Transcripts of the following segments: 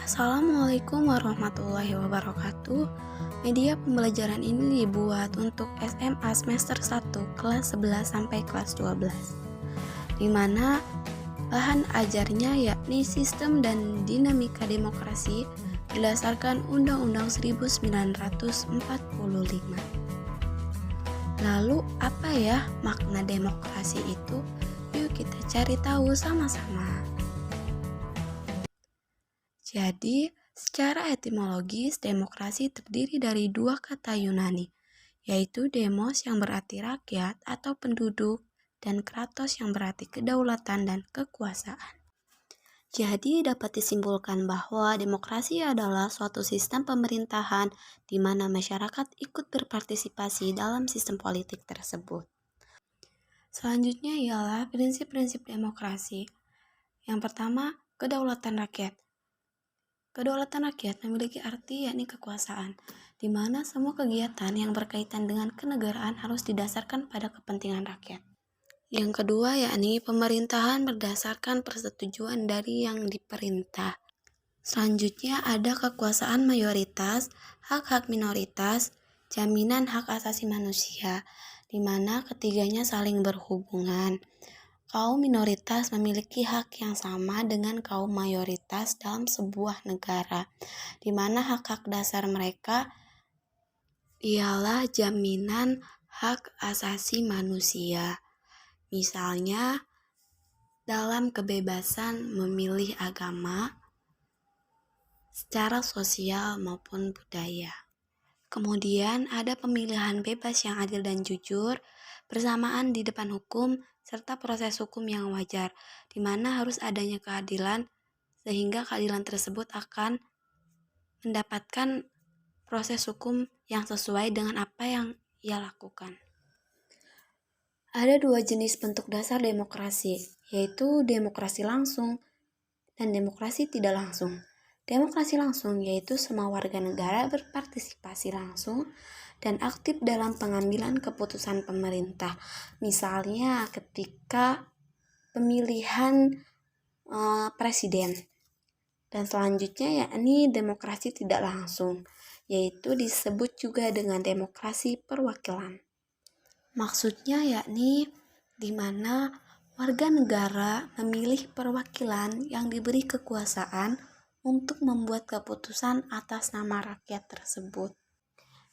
Assalamualaikum warahmatullahi wabarakatuh. Media pembelajaran ini dibuat untuk SMA semester 1 kelas 11 sampai kelas 12, di mana bahan ajarnya yakni sistem dan dinamika demokrasi berdasarkan Undang-Undang 1945. Lalu apa ya makna demokrasi itu? Yuk kita cari tahu sama-sama. Jadi, secara etimologis, demokrasi terdiri dari dua kata Yunani, yaitu demos yang berarti rakyat atau penduduk, dan kratos yang berarti kedaulatan dan kekuasaan. Jadi, dapat disimpulkan bahwa demokrasi adalah suatu sistem pemerintahan di mana masyarakat ikut berpartisipasi dalam sistem politik tersebut. Selanjutnya ialah prinsip-prinsip demokrasi. Yang pertama, kedaulatan rakyat. Kedaulatan rakyat memiliki arti yakni kekuasaan, di mana semua kegiatan yang berkaitan dengan kenegaraan harus didasarkan pada kepentingan rakyat. Yang kedua yakni pemerintahan berdasarkan persetujuan dari yang diperintah. Selanjutnya ada kekuasaan mayoritas, hak-hak minoritas, jaminan hak asasi manusia, di mana ketiganya saling berhubungan. Kaum minoritas memiliki hak yang sama dengan kaum mayoritas dalam sebuah negara, di mana hak-hak dasar mereka ialah jaminan hak asasi manusia. Misalnya, dalam kebebasan memilih agama, secara sosial maupun budaya. Kemudian ada pemilihan bebas yang adil dan jujur, bersamaan di depan hukum, serta proses hukum yang wajar, di mana harus adanya keadilan, sehingga keadilan tersebut akan mendapatkan proses hukum yang sesuai dengan apa yang ia lakukan. Ada dua jenis bentuk dasar demokrasi, yaitu demokrasi langsung dan demokrasi tidak langsung. Demokrasi langsung yaitu semua warga negara berpartisipasi langsung dan aktif dalam pengambilan keputusan pemerintah. Misalnya ketika pemilihan presiden. Dan selanjutnya yakni demokrasi tidak langsung, yaitu disebut juga dengan demokrasi perwakilan. Maksudnya yakni di mana warga negara memilih perwakilan yang diberi kekuasaan untuk membuat keputusan atas nama rakyat tersebut.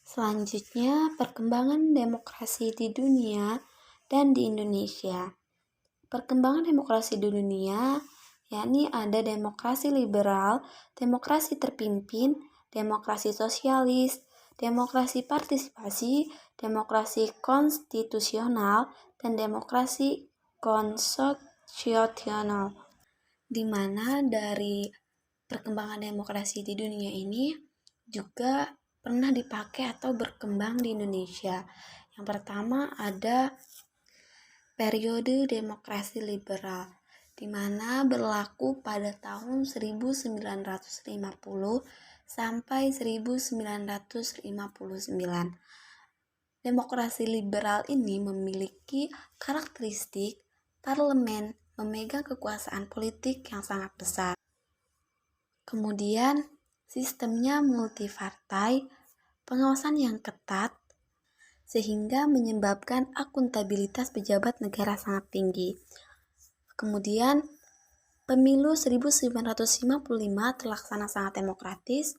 Selanjutnya, perkembangan demokrasi di dunia dan di Indonesia. Perkembangan demokrasi di dunia, yakni ada demokrasi liberal, demokrasi terpimpin, demokrasi sosialis, demokrasi partisipasi, demokrasi konstitusional, dan demokrasi konstitusional. Di mana dari perkembangan demokrasi di dunia ini juga pernah dipakai atau berkembang di Indonesia. Yang pertama ada periode demokrasi liberal, di mana berlaku pada tahun 1950 sampai 1959. Demokrasi liberal ini memiliki karakteristik parlemen memegang kekuasaan politik yang sangat besar. Kemudian, sistemnya multipartai, pengawasan yang ketat, sehingga menyebabkan akuntabilitas pejabat negara sangat tinggi. Kemudian, pemilu 1955 terlaksana sangat demokratis,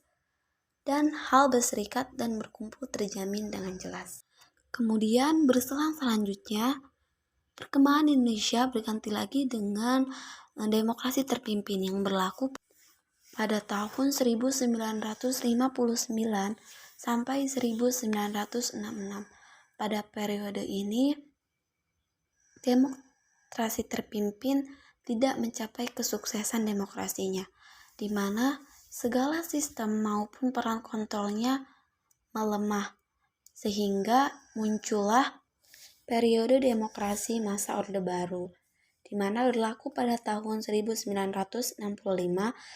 dan hal berserikat dan berkumpul terjamin dengan jelas. Kemudian, berselang selanjutnya, perkembangan Indonesia berganti lagi dengan demokrasi terpimpin yang berlaku pada tahun 1959 sampai 1966. Pada periode ini, demokrasi terpimpin tidak mencapai kesuksesan demokrasinya, di mana segala sistem maupun peran kontrolnya melemah, sehingga muncullah periode demokrasi masa Orde Baru, di mana berlaku pada tahun 1965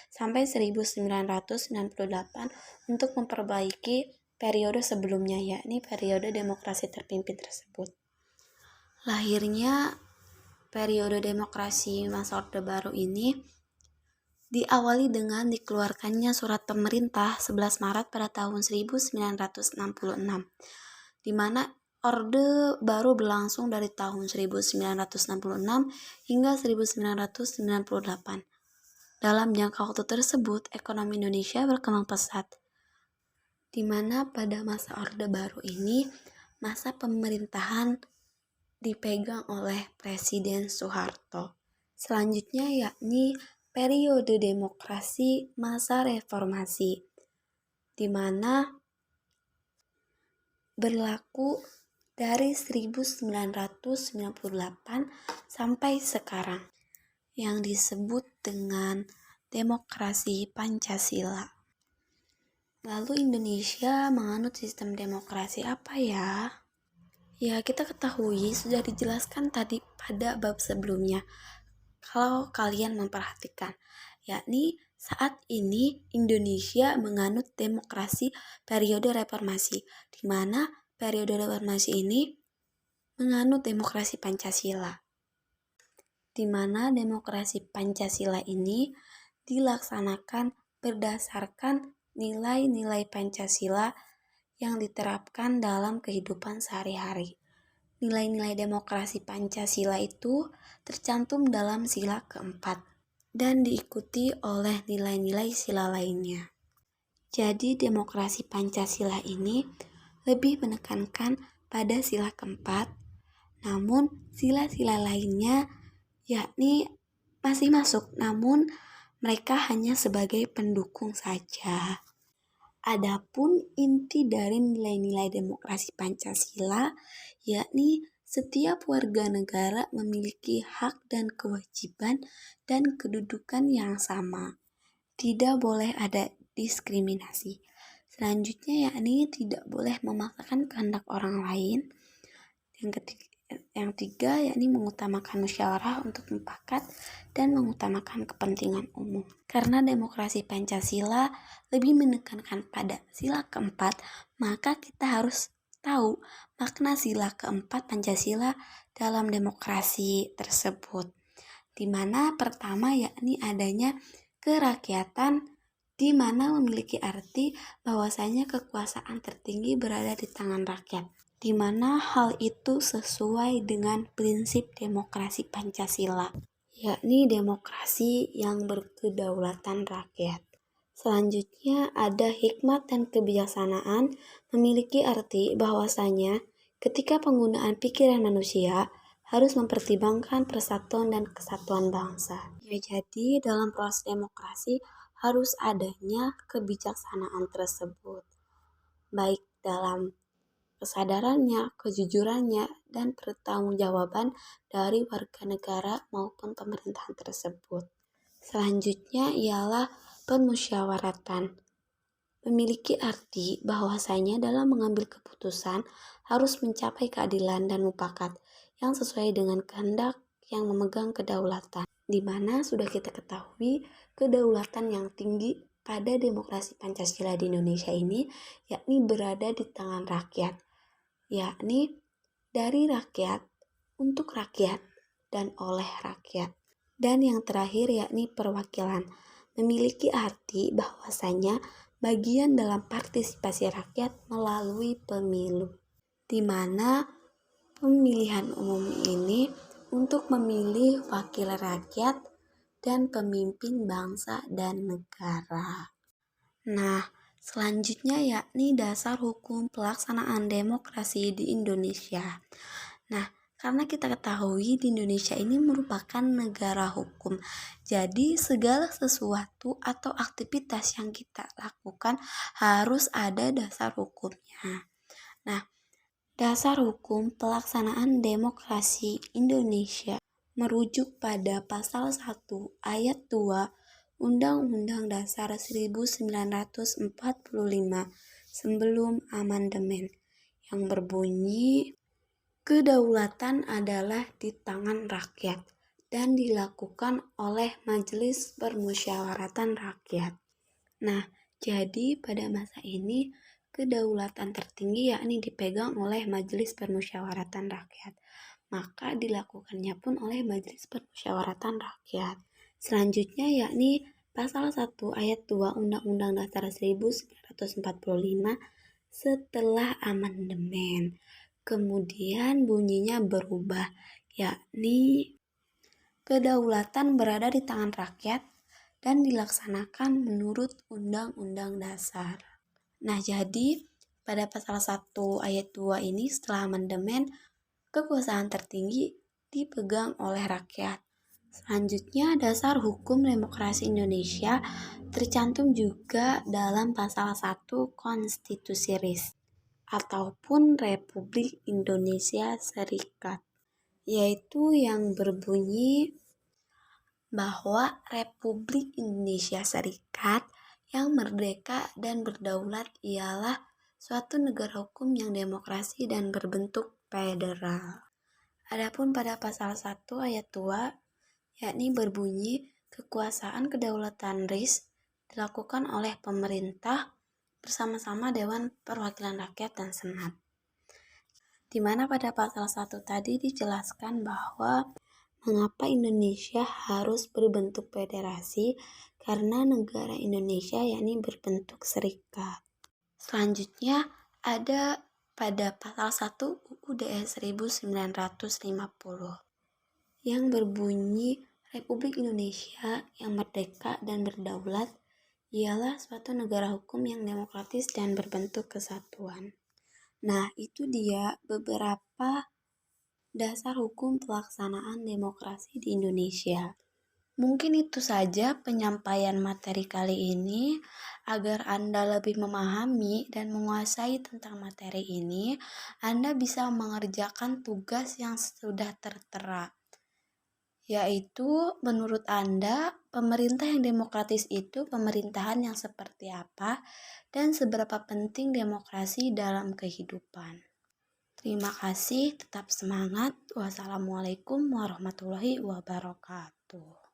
sampai 1998 untuk memperbaiki periode sebelumnya, yakni periode demokrasi terpimpin tersebut. Lahirnya periode demokrasi masa Orde Baru ini diawali dengan dikeluarkannya surat pemerintah 11 Maret pada tahun 1966, di mana Orde Baru berlangsung dari tahun 1966 hingga 1998. Dalam jangka waktu tersebut, ekonomi Indonesia berkembang pesat, di mana pada masa Orde Baru ini, masa pemerintahan dipegang oleh Presiden Soeharto. Selanjutnya yakni periode demokrasi masa reformasi, di mana berlaku dari 1998 sampai sekarang, yang disebut dengan demokrasi Pancasila. Lalu Indonesia menganut sistem demokrasi apa ya? Ya, kita ketahui sudah dijelaskan tadi pada bab sebelumnya. Kalau kalian memperhatikan, yakni saat ini Indonesia menganut demokrasi periode reformasi, di mana periode reformasi ini menganut demokrasi Pancasila, di mana demokrasi Pancasila ini dilaksanakan berdasarkan nilai-nilai Pancasila yang diterapkan dalam kehidupan sehari-hari. Nilai-nilai demokrasi Pancasila itu tercantum dalam sila keempat dan diikuti oleh nilai-nilai sila lainnya. Jadi demokrasi Pancasila ini lebih menekankan pada sila keempat, namun sila-sila lainnya yakni masih masuk, namun mereka hanya sebagai pendukung saja. Adapun inti dari nilai-nilai demokrasi Pancasila yakni setiap warga negara memiliki hak dan kewajiban dan kedudukan yang sama. Tidak boleh ada diskriminasi. Selanjutnya yakni tidak boleh memaksakan kehendak orang lain. Yang tiga yakni mengutamakan musyawarah untuk mufakat dan mengutamakan kepentingan umum. Karena demokrasi Pancasila lebih menekankan pada sila keempat, maka kita harus tahu makna sila keempat Pancasila dalam demokrasi tersebut. Di mana pertama yakni adanya kerakyatan, di mana memiliki arti bahwasanya kekuasaan tertinggi berada di tangan rakyat, di mana hal itu sesuai dengan prinsip demokrasi Pancasila, yakni demokrasi yang berkedaulatan rakyat. Selanjutnya ada hikmat dan kebijaksanaan, memiliki arti bahwasanya ketika penggunaan pikiran manusia harus mempertimbangkan persatuan dan kesatuan bangsa. Ya, jadi dalam proses demokrasi harus adanya kebijaksanaan tersebut, baik dalam kesadarannya, kejujurannya, dan pertanggungjawaban dari warga negara maupun pemerintahan tersebut. Selanjutnya ialah permusyawaratan. Memiliki arti bahwasanya dalam mengambil keputusan harus mencapai keadilan dan mufakat yang sesuai dengan kehendak yang memegang kedaulatan, di mana sudah kita ketahui kedaulatan yang tinggi pada demokrasi Pancasila di Indonesia ini yakni berada di tangan rakyat, yakni dari rakyat, untuk rakyat, dan oleh rakyat. Dan yang terakhir yakni perwakilan, memiliki arti bahwasanya bagian dalam partisipasi rakyat melalui pemilu, di mana pemilihan umum ini untuk memilih wakil rakyat dan pemimpin bangsa dan negara. Nah, selanjutnya yakni dasar hukum pelaksanaan demokrasi di Indonesia. Nah, karena kita ketahui di Indonesia ini merupakan negara hukum, jadi segala sesuatu atau aktivitas yang kita lakukan harus ada dasar hukumnya. Nah, dasar hukum pelaksanaan demokrasi Indonesia merujuk pada pasal 1 ayat 2 Undang-Undang Dasar 1945 sebelum amandemen, yang berbunyi, kedaulatan adalah di tangan rakyat dan dilakukan oleh Majelis Permusyawaratan Rakyat. Nah, jadi pada masa ini kedaulatan tertinggi yakni dipegang oleh Majelis Permusyawaratan Rakyat, maka dilakukannya pun oleh Majelis Permusyawaratan Rakyat. Selanjutnya yakni Pasal 1 ayat 2 Undang-Undang Dasar 1945 setelah amandemen. Kemudian bunyinya berubah, yakni kedaulatan berada di tangan rakyat dan dilaksanakan menurut Undang-Undang Dasar. Nah, jadi pada pasal 1 ayat 2 ini setelah amandemen, kekuasaan tertinggi dipegang oleh rakyat. Selanjutnya, dasar hukum demokrasi Indonesia tercantum juga dalam pasal 1 Konstitusi RIS ataupun Republik Indonesia Serikat, yaitu yang berbunyi bahwa Republik Indonesia Serikat yang merdeka dan berdaulat ialah suatu negara hukum yang demokrasi dan berbentuk federal. Adapun pada pasal 1 ayat 2, yakni berbunyi kekuasaan kedaulatan RIS dilakukan oleh pemerintah bersama-sama Dewan Perwakilan Rakyat dan Senat. Di mana pada pasal 1 tadi dijelaskan bahwa mengapa Indonesia harus berbentuk federasi, karena negara Indonesia yakni berbentuk serikat. Selanjutnya ada pada pasal 1 UUD 1950 yang berbunyi Republik Indonesia yang merdeka dan berdaulat ialah suatu negara hukum yang demokratis dan berbentuk kesatuan. Nah, itu dia beberapa dasar hukum pelaksanaan demokrasi di Indonesia. Mungkin itu saja penyampaian materi kali ini. Agar Anda lebih memahami dan menguasai tentang materi ini, Anda bisa mengerjakan tugas yang sudah tertera, yaitu menurut Anda pemerintah yang demokratis itu pemerintahan yang seperti apa dan seberapa penting demokrasi dalam kehidupan. Terima kasih, tetap semangat. Wassalamualaikum warahmatullahi wabarakatuh.